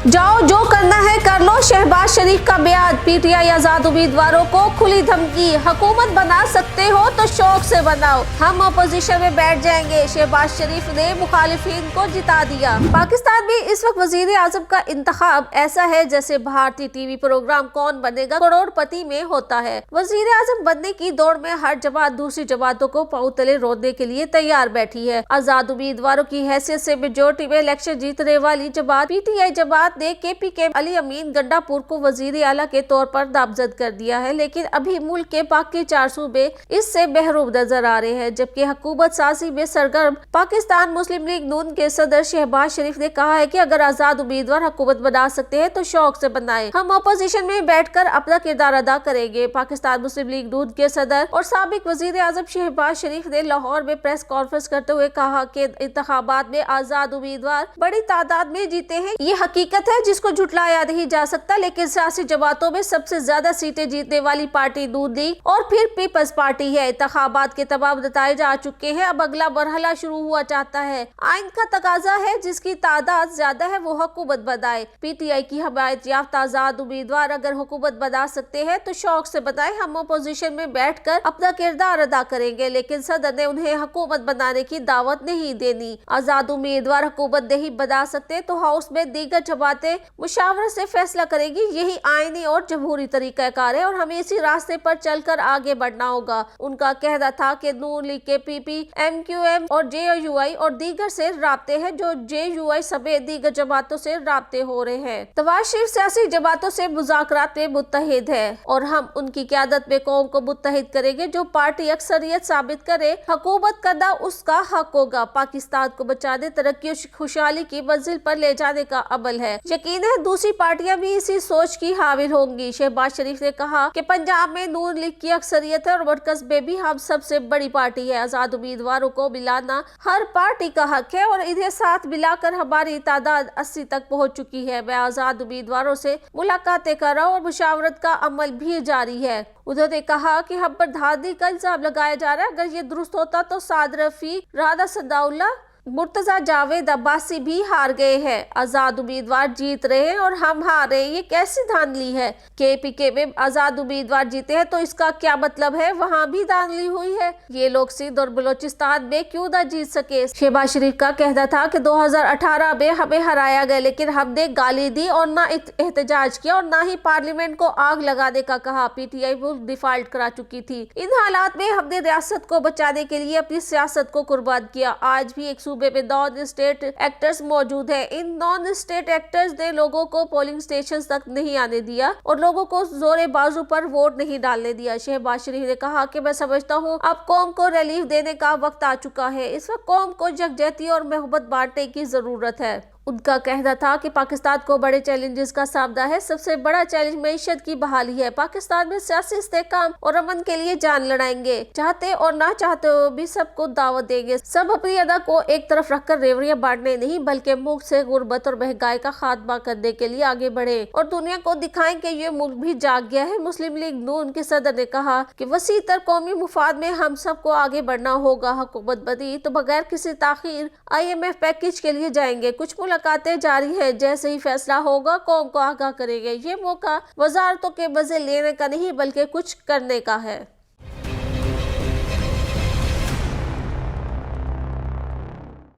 जाओ जो करना है कर लो, शहबाज शरीफ का बयान। पीटीआई आजाद उम्मीदवारों को खुली धमकी, हुकूमत बना सकते हो तो शौक से बनाओ, हम अपोजिशन में बैठ जाएंगे। शहबाज शरीफ ने मुखालिफिन को जिता दिया। पाकिस्तान में इस वक्त वजीर आजम का इंतखाब ऐसा है जैसे भारतीय टीवी प्रोग्राम कौन बनेगा करोड़पति में होता है। वजीर आजम बनने की दौड़ में हर जमात दूसरी जमातों को पांव तले रोकने के लिए तैयार बैठी है। आजाद उम्मीदवारों की हैसियत से मेजोरिटी में इलेक्शन जीतने वाली जमात पीटीआई जमात ने KPK अली अमीन गंडापुर को वजीर आला के तौर पर नामजद कर दिया है, लेकिन अभी मुल्क के बाकी 4 सूबे इससे महरूम नजर आ रहे हैं। जबकि हुकूमत साजी में सरगर्म पाकिस्तान मुस्लिम लीग नून के सदर शहबाज शरीफ ने कहा है कि अगर आजाद उम्मीदवार हुकूमत बना सकते हैं तो शौक से बनाएं, हम अपोजिशन में बैठकर अपना किरदार अदा करेंगे। पाकिस्तान मुस्लिम लीग नून के सदर और साबिक वजीर आजम शहबाज शरीफ ने लाहौर में प्रेस कॉन्फ्रेंस करते हुए कहा कि इंतखाबात में आजाद उम्मीदवार बड़ी तादाद में जीते हैं, ये हकीकत है जिसको झुटलाया नहीं जा सकता। लेकिन सियासी जमातों में सबसे ज्यादा सीटें जीतने वाली पार्टी नून लीग और फिर पीपल्स पार्टी है। इंतखाबात के तमाम नताइज आ चुके हैं, अब अगला मरहला शुरू हुआ चाहता है। आइन का तकाजा है जिसकी तादाद ज्यादा है वो हुकूमत बनाए। पीटीआई की हमायत याफ्ता आजाद उम्मीदवार अगर हुकूमत बना सकते हैं तो शौक से बनाए, हम अपोजिशन में बैठकर अपना किरदार अदा करेंगे। लेकिन सदर ने उन्हें हुकूमत बनाने की दावत नहीं देनी। आजाद उम्मीदवार हुकूमत नहीं बना सकते तो हाउस में दीगर जमातें मुशावरत से फैसला करेगी। यही आईनी और जमहूरी तरीकाकार है और हमें इसी रास्ते पर चलकर आगे बढ़ना होगा। उनका कहना था कि नून लीग के PP, MQM और JUI और दीगर से राब्ते हैं, जो JUI समेत दीगर जमातों से राब्ते हो रहे हैं। नवाज शरीफ सियासी जमातों से मुज़ाकरात में मुत्तहिद है और हम उनकी क़यादत में कौम को मुत्तहिद करेंगे। जो पार्टी अक्सरियत साबित करे हुकूमत करना उसका हक होगा। पाकिस्तान को बचाने, तरक्की और खुशहाली की मंजिल पर ले जाने का अमल है। यकीन है दूसरी पार्टियां भी इसी सोच की हामिल होंगी। शहबाज शरीफ ने कहा कि पंजाब में नून लीग की अक्सरियत है और मरकज में भी हम सबसे बड़ी पार्टी है। आजाद उम्मीदवारों को मिलाना हर पार्टी का हक है और इन्हें साथ मिलाकर हमारी तादाद 80 तक पहुंच चुकी है। मैं आजाद उम्मीदवारों से मुलाकातें कर रहा हूँ और मुशावरत का अमल भी जारी है। उन्होंने कहा कि हम पर धांधली का इल्जाम लगाया जा रहा है, अगर ये दुरुस्त होता तो साद रफीक, राना सदाउल्ला, मुर्तजा जावेद अब्बासी भी हार गए हैं। आजाद उम्मीदवार जीत रहे हैं और हम हार रहे हैं, ये कैसी धांधली है। KPK में आजाद उम्मीदवार जीते हैं तो इसका क्या मतलब है वहाँ भी धांधली हुई है। ये लोग सिंध और बलोचिस्तान में क्यों ना जीत सके। शहबाज शरीफ का कहना था कि 2018 में हमें हराया गया, लेकिन हमने गाली दी और ना एहतजाज किया और ना ही पार्लियामेंट को आग लगाने का कहा। PTI मुल्क डिफॉल्ट करा चुकी थी। इन हालात में हमने रियासत को बचाने के लिए अपनी सियासत को कुर्बान किया। आज भी एक सूबे में नॉन स्टेट एक्टर्स मौजूद है। इन नॉन स्टेट एक्टर्स ने लोगों को पोलिंग स्टेशन तक नहीं आने दिया और लोगों को जोरे बाजू पर वोट नहीं डालने दिया। शहबाज शरीफ ने कहा कि मैं समझता हूँ अब कौम को रिलीफ देने का वक्त आ चुका है। इस वक्त कौम को यकजहती और मोहब्बत बांटने की जरूरत है। उनका कहना था कि पाकिस्तान को बड़े चैलेंजेस का सामना है। सबसे बड़ा चैलेंज मईशत की बहाली है। पाकिस्तान में सियासी इस्तेहकाम और अमन के लिए जान लड़ाएंगे। चाहते और ना चाहते हो भी सबको दावत देंगे। सब अपनी अदा को एक तरफ रखकर रेवड़ियां बांटने नहीं बल्कि मुल्क से गुर्बत और महंगाई का खात्मा करने के लिए आगे बढ़े और दुनिया को दिखाएं कि ये मुल्क भी जाग गया है। मुस्लिम लीग नून के सदर ने कहा कि वसी तर कौमी मुफाद में हम सबको आगे बढ़ना होगा। हुकूमत बनी तो बगैर किसी ताखीर IMF पैकेज के लिए जाएंगे। कुछ मुलाकातें जारी है, जैसे ही फैसला होगा कौम को आगाह करेंगे। ये मौका वजारतों के मजे लेने का नहीं बल्कि कुछ करने का है।